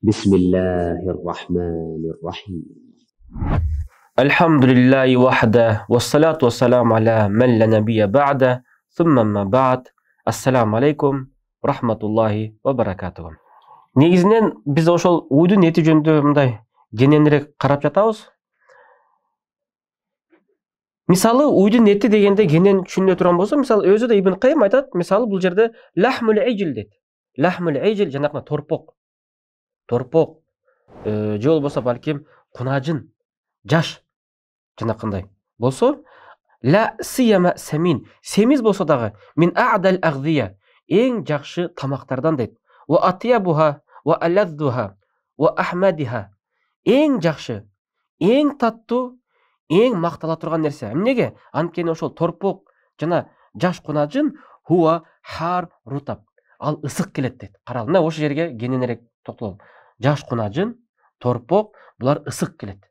بسم الله الرحمن الرحيم. الحمد لله وحده والصلاة والسلام على من لا نبي بعده ثم ما بعد. Ассаламу алейкум рахматуллахи ва баракатуху. Негізінен біз ошол уйдун эти жөнүндө мындай кененирээк карап жатабыз. Мисалы уйдун эти дегенде кенен түшүнүлө турган болсо, мисалы өзү да Ибн Кайым айтат, мисалы бул жерде лахмул эйжил дейт. Лахмул эйжил жанакы торпок же болбосо балким кунажын, жаш жанакындай болсо, ла сияма самин, семиз болсо дагы мин а'дал агдия, эң жакшы тамактардан дейт. Ва атьябуха ва алладдуха ва ахмадиха, эң жакшы, эң таттуу, эң мактала турган нерсе. Эмнеге? Анткени ошол торпок жана жаш кунажын хуа хар рутаб, ал ысык келет дейт. Карал, мына ошол жерге кененирээк токтололу. Жаш кунажын, торпок, булар ысык келет.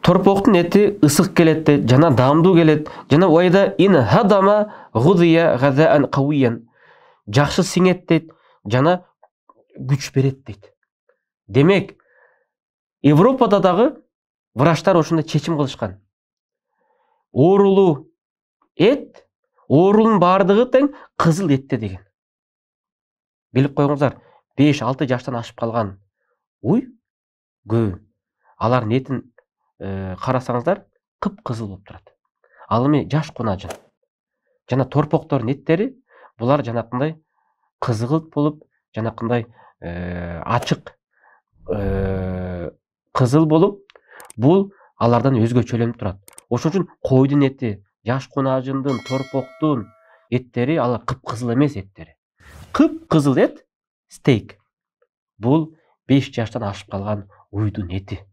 Торпоктун эти ысык келет дейт, жана даамдуу келет. Жана уайда ин хадама гудия газаан кавиян, жакшы сиңет дейт, жана күч берет дейт. Демек, Европада дагы врачтар ошондой чечим кылышкан. Оорулуу эт, оорунун баардыгы тең кызыл этте деген. Билип коюңуздар, 5-6 жаштан ашып калган уй көбү, алардын этин карасаңыздар кып-кызыл болуп турат. Ал эми жаш кунажын жана торпоктордун эттери булар жанакындай кызгылт болуп, жанакындай ачык кызыл болуп, бул алардан өзгөчөлөнүп турат. Ошон үчүн койдун эти, жаш кунажындын, торпоктун эттери алар кып-кызыл эмес эттери. Кып-кызыл эт стейк. Бул 5 жаштан ашып калган уйдун эти.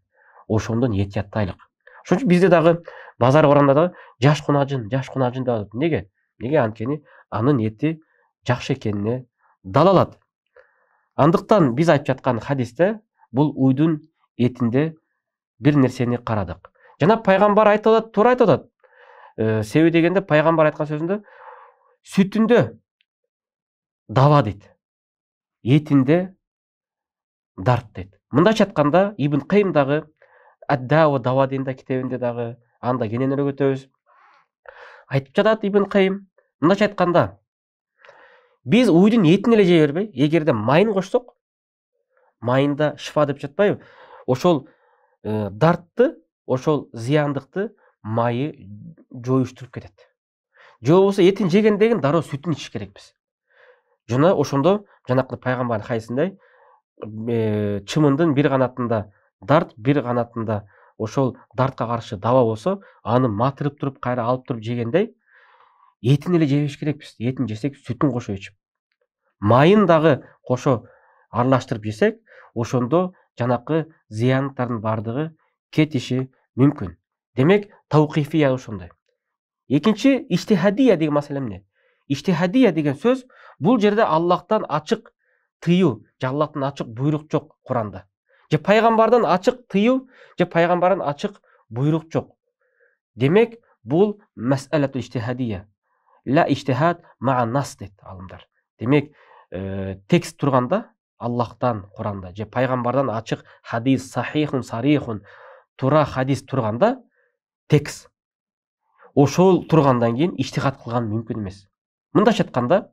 Ошондон эт жаттайлык. Ошон үчүн бизде дагы базар барганда дагы жаш кунажын деп. Неге? Неге? Анткени анын эти жакшы экенине далалат. Андыктан биз айтып жаткан хадисте бул уйдун этинде бир нерсени карадык. Жана пайгамбар айтып атат, туура айтып атат. Себеби дегенде пайгамбар айткан сөзүндө сүтүндө дава дейт, этинде дарт дейт. Мындайча айтканда Ибн Кайым дагы Ад-Дава дава дейинде китебинде дагы анда кененирээк өтөбүз. Айтып жатат Ибн Кайым, мындайча айтканда биз уйдун этин эле жей бербей, эгерде майын кошсок, майында шифа деп жатпайбы? Ошол дартты, ошол зыяндыкты майы жоюштуруп кетет. Же болбосо этин жегенден дароо сүтүн ичиш керекпиз. Жана ошондо жанакы пайгамбардын хадисинде чымындын бир канатында дарт, бир канатында ошол дартка каршы дава болсо, аны матырып туруп, кайра алып туруп жегендей, этин эле жебеш керекпиз. Этин жесек, сүтүн кошо ичип, майын дагы кошо аралаштырып жесек, ошондо жанакы зыяндыктардын бардыгы кетиши мүмкүн. Демек, таукифия ошондой. Экинчи, иштихадия деген маселе эмне? Иштихадия деген сөз бул жерде Аллахтан ачык тыюу, же Аллахтан ачык буйрук жок Куранда. Же пайгамбардан ачык тыюу, же пайгамбардан ачык буйрук жок. Демек, бул мас'алату иштихадия. Ла иштихад ма'a нас дейт алымдар. Демек, текст турганда Аллахтан Куранда же пайгамбардан ачык хадис, сахихун, сарихун, тура хадис турганда текст. Ошол тургандан кийин иштихад кылган мүмкүн эмес. Мындайча айтканда,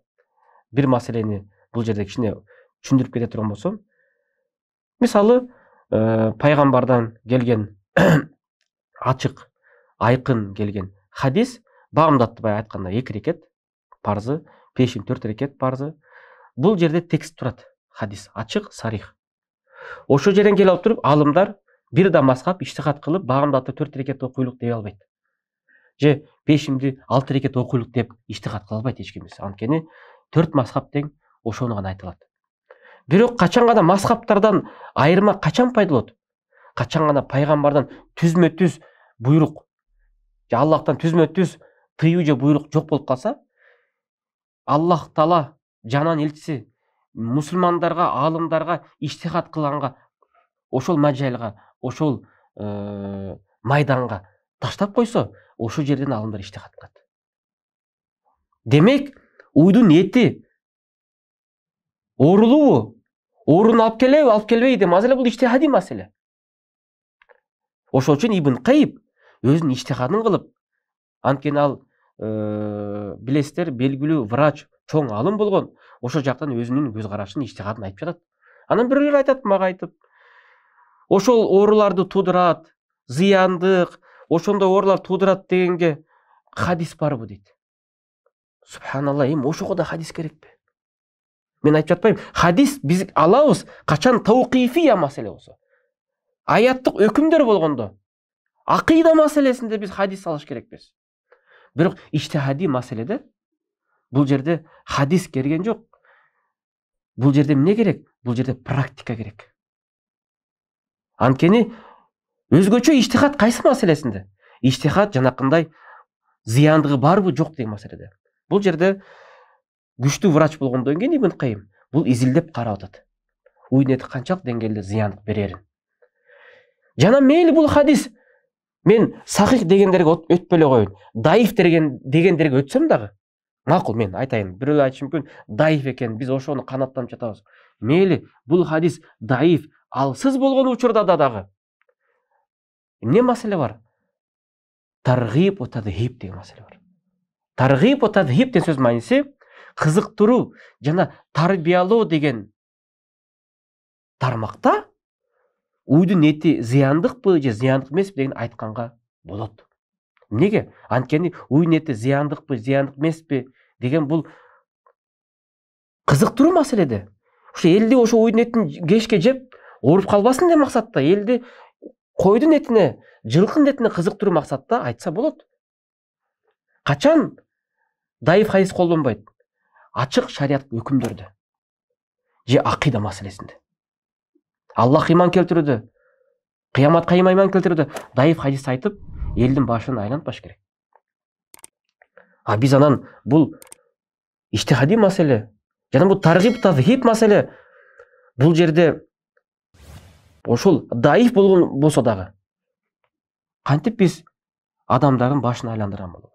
бир маселени бул жерде кичине түшүндүрүп кете турган болсом, мисалы, пайгамбардан келген ачык, айкын келген хадис, багымдатты бай айтканда 2 рекет парзы, пешин 4 рекет парзы. Бул жерде текст турат, хадис ачык, сарих. Ошол жерден келип алып туруп, алымдар бир да мазхаб иштихад кылып, багымдатты 4 рекет окуйлук дей албайт. Же пешимди 6 рекет окуйлук деп иштихад кыла албайт эч кимис. Анткени 4 мазхаб тең ошону гана айтылат. Бирок качан гана мазхабтардан айырма качан пайда болот? Качан гана пайгамбардан түзмө-түз буйрук, же Аллахтан түзмө-түз тыюу же буйрук жок болуп калса, Аллах Таала жанан элчиси мусулмандарга, аалымдарга иштихад кылганга, ошол мажайга, ошол майданга таштап койсо, ошол жерден алымдар иштихад кылат. Демек, уйдун эти оорулуубу? Ооруну алып келеби, алып келбейби маселе, бул иштихади маселе. Ошол үчүн Ибн Кайым өзүнүн иштихадын кылып, анткени ал билесиздер, белгилүү врач, чоң алым болгон, ошол жактан өзүнүн көз карашын, иштихадын айтып жатат. Анан бирөөлөр айтат, мага айтып, ошол ооруларды туудурат, зыяндык, ошондой оорулар туудурат дегенге хадис барбы дейт. Субханалла, эми ошого да хадис керекпи? Мен айтып жатпайм, хадис биз алабыз качан таукифия маселе болсо. Аяттык өкүмдөр болгондо, акыйда маселесинде биз хадис алыш керекпиз. Бирок иштихади маселеде бул жерде хадис келген жок. Бул жерде эмне керек? Бул жерде практика керек. Анткени өзгөчө иштихад кайсы маселесинде? Иштихад жанакындай зыяндыгы барбы жок деген маселеде. Бул жерде күчтүү врач болгондон кийин Ибн Кайым бул изилдеп карап атат. Уйнети канчалык деңгээлде зыяндык берерин. Жана мейли бул хадис мен сахих дегендерге өтпөй эле коеюн. Даиф дегендерге өтсөм дагы макул, мен айтайын. Бирөө айтышы мүмкүн, даиф экен, биз ошону канаттанып жатабыз. Мейли бул хадис даиф, алсыз болгон учурда дагы эмне маселе бар? Таргиб ва тадхиб деген маселе бар. Таргиб ва тадхиб деген сөз мааниси кызыктыруу жана тарбиялоо деген тармакта уйдун эти зыяндыкпы же зыяндык эмеспи деген айтканга болот. Эмнеге? Анткени уйдун эти зыяндыкпы, зыяндык эмеспи деген бул кызыктыруу маселеде. Ошо элди ошо уйдун этин кешке жеп ооруп калбасын деген максатта, элди койдун этине, жылкынын этине кызыктыруу максатта айтса болот. Качан даиф хадис колдонбойт? Ачык шарият өкүмдөрдө же акыйда маселесинде. Аллах иман келтирүүдө, кыяматка иман келтирүүдө даиф хадис айтып, элдин башын айлантпаш керек. А биз анан бул иштихади маселе, жана бул таргиб тазхиб маселе, бул жерде ошол даиф болгон болсо дагы кантип биз адамдардын башын айландырган болобуз?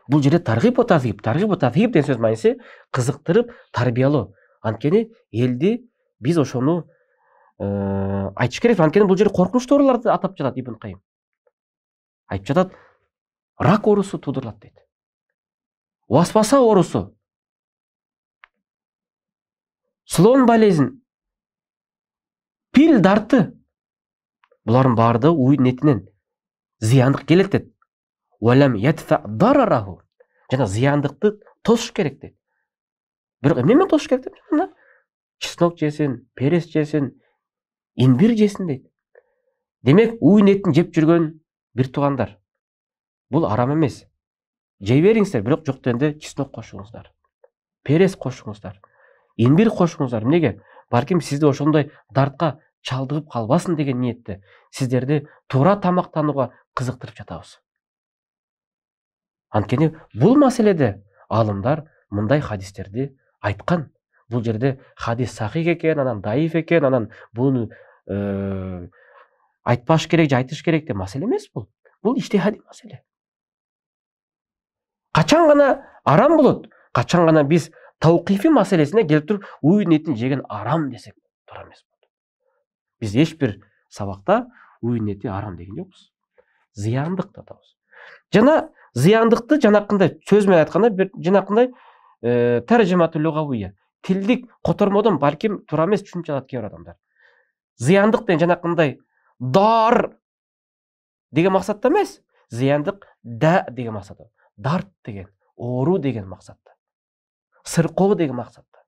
Бул жерде таргиб тазхиб деген сөз мааниси кызыктырып, тарбиялоо. Анткени элди биз ошону айтыш керек. Анткени бул жерде коркунучтуу ооруларды атап жатат Ибн Кайым. Айтып жатат, рак оорусу туудурулат дейт. Васваса оорусу, слон болезнь, пил дарты. Булардын баардыгы уйдун этинен зыяндык келет дейт. Жана зыяндыкты тосуш керек дейт. Бирок эмне менен тосуш керек дейт? Чеснок жесин, перес жесин, имбир жесин дейт. Демек, уйдун этин жеп жүргөн бир туугандар, бул арам эмес. Жей бериңиздер, бирок жок дегенде чеснок кошуңуздар, перес кошуңуздар, имбир кошуңуздар. Эмнеге? Балким сизди ошондой дартка чалдыгып калбасын деген ниетте сиздерди туура тамактанууга кызыктырып жатабыз. Анткени бул маселеде алымдар мындай хадистерди айткан. Бул жерде хадис сахих экен, анан даиф экен, анан буну айтпаш керек же айтыш керек деп маселе эмес бул. Бул иштихади маселе. Качан гана арам болот? Качан гана биз таукифи маселесине келип туруп, уйдун этин жеген арам десек туура эмес болот. Биз эч бир сабакта уйдун эти арам деген жокпуз. Зыяндык деп атабыз. Жана зыяндыкты жанакындай сөз менен айтканда, жанакындай таржиматул лугавия, тилдик котормодон балким туура эмес түшүнүп жатат кээ бир адамдар. Зыяндык деген жанакындай дар деген максатта эмес, зыяндык да деген максатта. Дарт деген, оору деген максатта. Сыркоо деген максатта.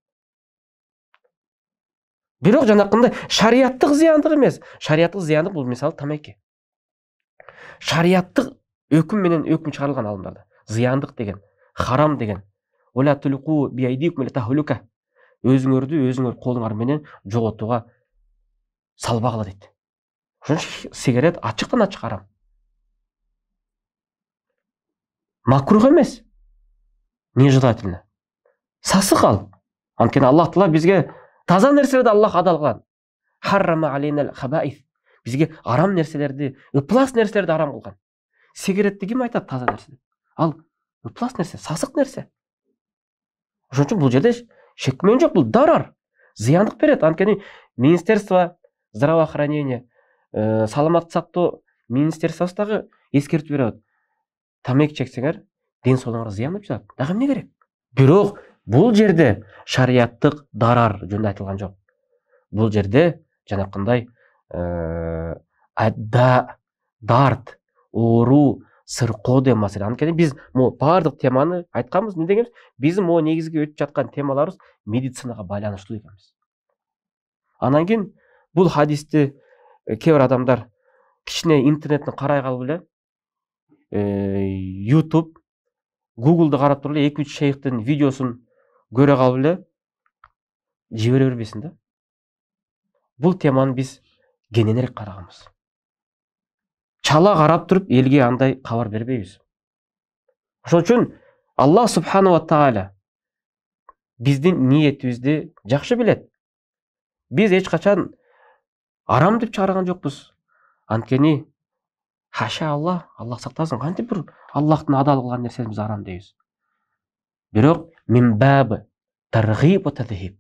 Бирок жанакындай шариаттык зыяндык эмес. Шариаттык зыяндык бул мисалы тамеки. Шариаттык өкүм менен өкүм чыгарылган алымдарда. Зыяндык деген, харам деген. Ола тулку биайдикум ила тахлука. Өзүңөр колуңар менен жоготууга салбагыла дейт. Ошон сигарет ачыктан ачык харам. Макрух эмес. Нежелательно. Сасык ал. Анткени Аллах Таала бизге таза нерселерди Аллах адал кылган. Харрама алейнал хабаис. Бизге арам нерселерди, ыплас нерселерди арам кылган. Сигаретти ким айтат таза нерсе деп? Ал ыплас нерсе, сасык нерсе. Ошон үчүн бул жерде шек менен жок, бул дарар. зыяндык берет. Анткени Министерство здравоохранения, саламаттык сактоо министерствосы дагы эскертип берет. Тамеки чексеңер, ден соолугуңарга зыян жатат. Дагы эмне керек? Бирок бул жерде шариаттык дарар жөнүндө айтылган жок. Бул жерде жанакындай дарт, оору, сыркоо деген маселе. Анткени биз могу баардык теманы айтканбыз. Эмне дегенбиз? Биздин могу негизги өтүп жаткан темаларыбыз медицинага байланыштуу экенбиз. Анан кийин бул хадисти кээ бир адамдар кичине интернетти карай калып эле YouTube, Google'да карап туруп эле 2-3 шейхтин видеосун көрө калып эле жибере бербесин да. Бул теманы биз кененирээк караганбыз. Чала карап туруп элге андай кабар бербейбиз. Ошон үчүн Аллах субхана ва тааля биздин ниетибизди жакшы билет. Биз эч качан арам деп чыгарган жокпуз. Анткени хаша Аллах сактасын, кантип бир Аллахтын адал кылган нерсени биз арам дейбиз. Бирок минбабы таргиб ва тадхиб,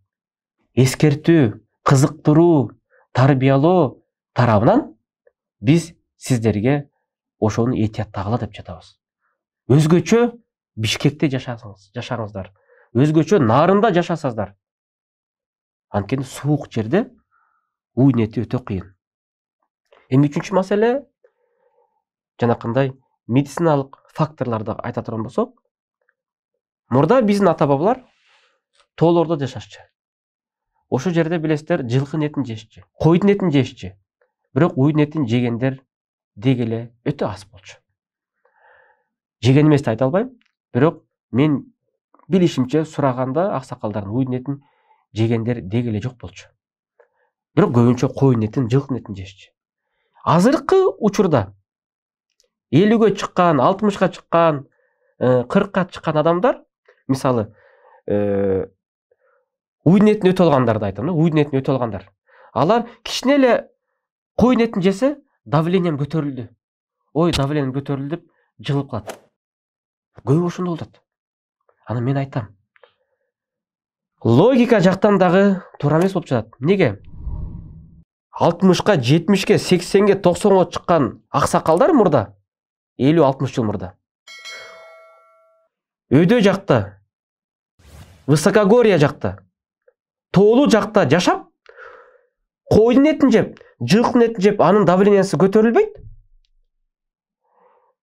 эскертүү, кызыктыруу, тарбиялоо тарабынан биз сиздерге ошону этияттагыла деп жатабыз. Өзгөчө Бишкекте жашаңыздар. Өзгөчө Нарында жашасаңыздар. Анткени суук жерде уй нети өтө кыйын. Эми үчүнчү маселе жанакындай медициналык факторлорду айта турган болсок, мурда биздин ата бабалар тоолордо жашашчу. Ошол жерде билесиздер, жылкынын этин жешчү, койдун этин жешчү. Бирок уйдун этин жегендер деги эле өтө аз болчу. Жеген эмес деп айта албайм, бирок мен билишимче сураганда аксакалдардын уйдун этин жегендер деги эле жок болчу. Бирок көбүнчө койдун этин, жылкынын этин жешчү. Азыркы учурда 50-ге чыккан, 60-га чыккан, 40-га чыккан адамдар, мисалы, уйдун этин өтө алгандарды айтам, уйдун этин өтө алгандар. Алар кичине эле койдун этин жесе, давлением көтөрүлдү. Ой, давлением көтөрүлдү деп жылып калат. Көбү ошондой болот. Аны мен айтам. Логика жактан дагы туура эмес болуп жатат. Неге? 60-га, 70-ге, 80-ге, 90-га чыккан аксакалдар мурда, 50-60 жыл мурда, өйдө жакта, Высокогорье жакта, тоолуу жакта жашап, койдун этин жеп, жылкынын этин жеп, анын давлениясы көтөрүлбөйт.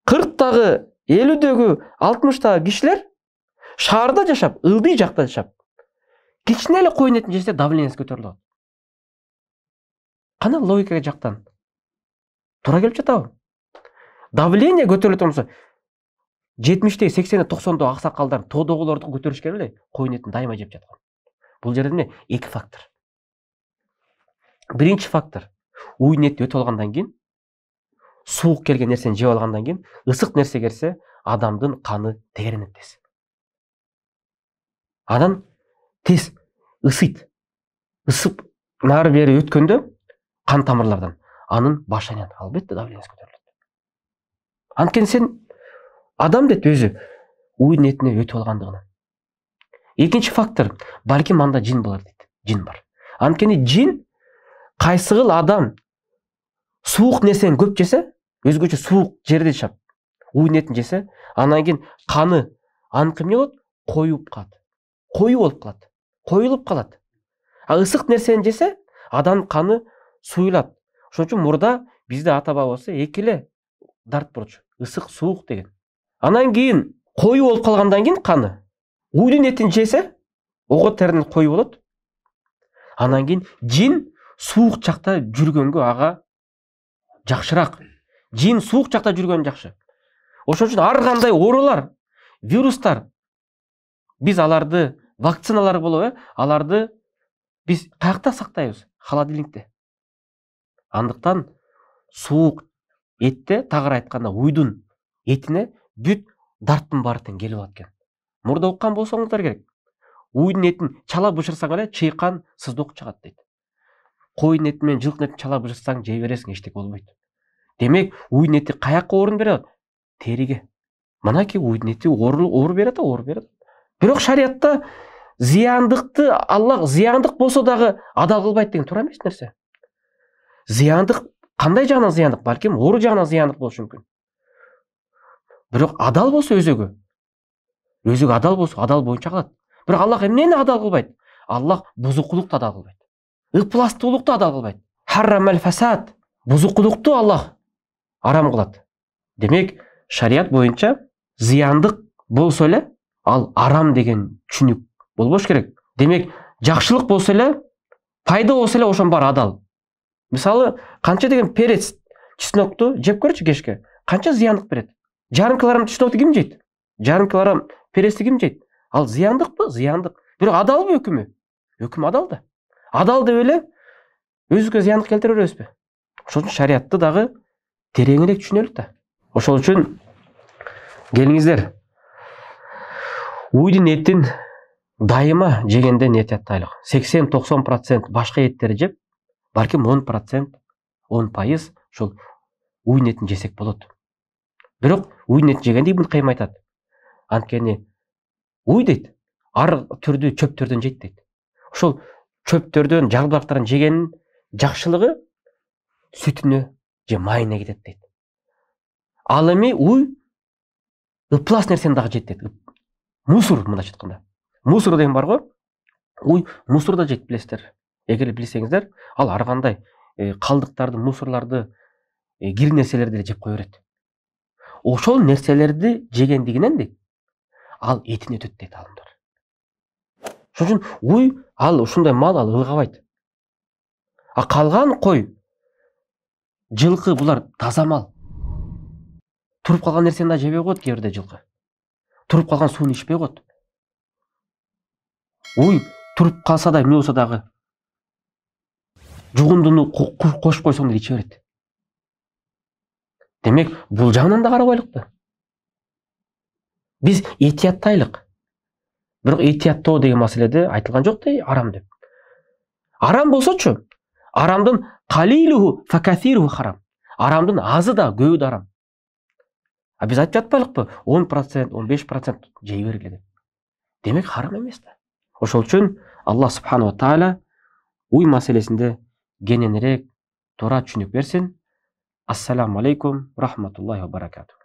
40-дагы, 50-дөгү, 60-дагы кишилер шаарда жашап, ылдый жакта жашап, кичине эле койдун этин жесе давлениясы көтөрүлөт. Кана логика жактан туура келип жатабы? Давление көтөрүлө турса, 70-те, 80-те, 90-дагы аксакалдар, тоодогуларды көтөрүш керек эле, койдун этин дайыма жеп жаткан. Бул жерде эки фактор. Биринчи фактор, уйдун эти өтүп алгандан кийин, суук келген нерсени жеп алгандан кийин, ысык нерсе келсе, адамдын каны тегеренет тез. Анан тез ысыйт. Ысып нары бери өткөндө кан тамырлардан анын баш айнат, албетте давлениясы көтөрүлөт. Анткени сен адам дейт өзү уйдун этине өтүп алгандыгынан. Экинчи фактор, балким анда жин болор дейт. Жин бар. Анткени жин кайсыгыл адам суук нерсени көп жесе, өзгөчө суук жерде жашап, уйдун этин жесе, анан кийин каны аныкы эмне болот? Коюп калат. Коюу болуп калат. Коюлуп калат. А ысык нерсени жесе, адамдын каны суюлат. Ошон үчүн мурда бизде ата бабасы эки эле дарт болчу. Ысык, суук деген. Анан кийин коюу болуп калгандан кийин каны уйдун этин жесе, ого терин коюу болот. Анан кийин жин суук жакта жүргөнгө ага жакшыраак. Жин суук жакта жүргөн жакшы. Ошон үчүн ар кандай оорулар, вирустар, биз аларды, вакциналар болобу, аларды биз каякта сактайбыз? Холодильникте. Андыктан суук этте, тагыраак айтканда, уйдун этине бүт дарттын баары тең келип алат экен. Мурда уккан болсоңуздар керек. Уйдун этин чала бышырсаң эле чыйкан, сыздык чыгат дейт. Койдун эти менен жылкын этин чала бышырсаң жей бересиң, эчтеке болбойт. Демек, уйдун эти каякка орун берет? Териге. Мынакей уйдун эти оор берет. Бирок шариятта зияндыкты Аллах зияндык болсо дагы адал кылбайт деген туура эмес нерсе. Зияндык кандай жагынан зияндык? Балким оор жагынан зияндык болушу мүмкүн. Бирок адал болсо өзөгү адал болсо адал боюнча кылат. Бирок Аллах эмнени адал кылбайт? Аллах бузукулукту адал кылбайт. Ыпластуулукту адал кылбайт. Харрамал фасад. Бузукулукту Аллах арам кылат. Демек, шарият боюнча зияндык болсо эле ал арам деген түшүнүк болбош керек. Демек, жакшылык болсо эле, пайда болсо эле ошонун баары адал. Мисалы, канча деген перец чеснокту жеп көрчү кешке. Канча зияндык берет? Жарым килограмм чеснокты ким жейт? Жарым килограмм перецти ким жейт? Ал зияндыкпы? Зияндык. Бирок адалбы өкүмү? Өкүм адал да. Адал деп эле өзүбүзгө зияндык келтире беребизби? Ошол үчүн шариятты дагы тереңирээк түшүнөлүк да. Ошол үчүн келиңиздер, уйдун этин дайыма жегенден этияттайлык. 80-90% башка эттерди жеп, балким 10%, 10% ошол уйдун этин жесек болот. Бирок уйдун этин жегенде Ибн Кайым айтат. Анткени уй дейт, ар түрдүү чөптөрдөн жейт дейт. Ошол чөптөрдөн, жабыркактардан жегенин жакшылыгы сүтүнө же майына кетет дейт. Ал эми уй ыплас нерсени дагы жейт дейт. Мусор мындайча айтканда. Мусор деген бар го. Уй мусор да жейт, билесиздер. Эгер билсеңиздер, ал ар кандай калдыктарды, мусорларды, кир нерселерди жеп кое берет. Ошол нерселерди жегендигинен дейт, ал этин өтөт дейт алымдар. Ошон үчүн уй ал ушундай мал ал ылгабайт. А калган кой, жылкы булар таза мал. Туруп калган нерсени да жебей коет кээ бирде жылкы. Туруп калган сууну ичпей коет. Уй туруп калса да эмне болсо дагы жугундуну кошуп койсоң да иче берет. Демек, бул жагынан да карабайлык да. Биз этияттайлык. Бирок этияттоо деген маселеде айтылган жок да арам деп. Арам болсочу, арамдын калилуху факасируху харам. Арамдын азы да, көбү да арам. А биз айтып жатпайлыкпы? 10%, 15% жей бергиле деп. Демек, харам эмес да. Ошол үчүн Аллах субхана ва тааля уй маселесинде кененирээк туура түшүнүк берсин. Ассаламу алейкум рахматуллахи ва баракатух.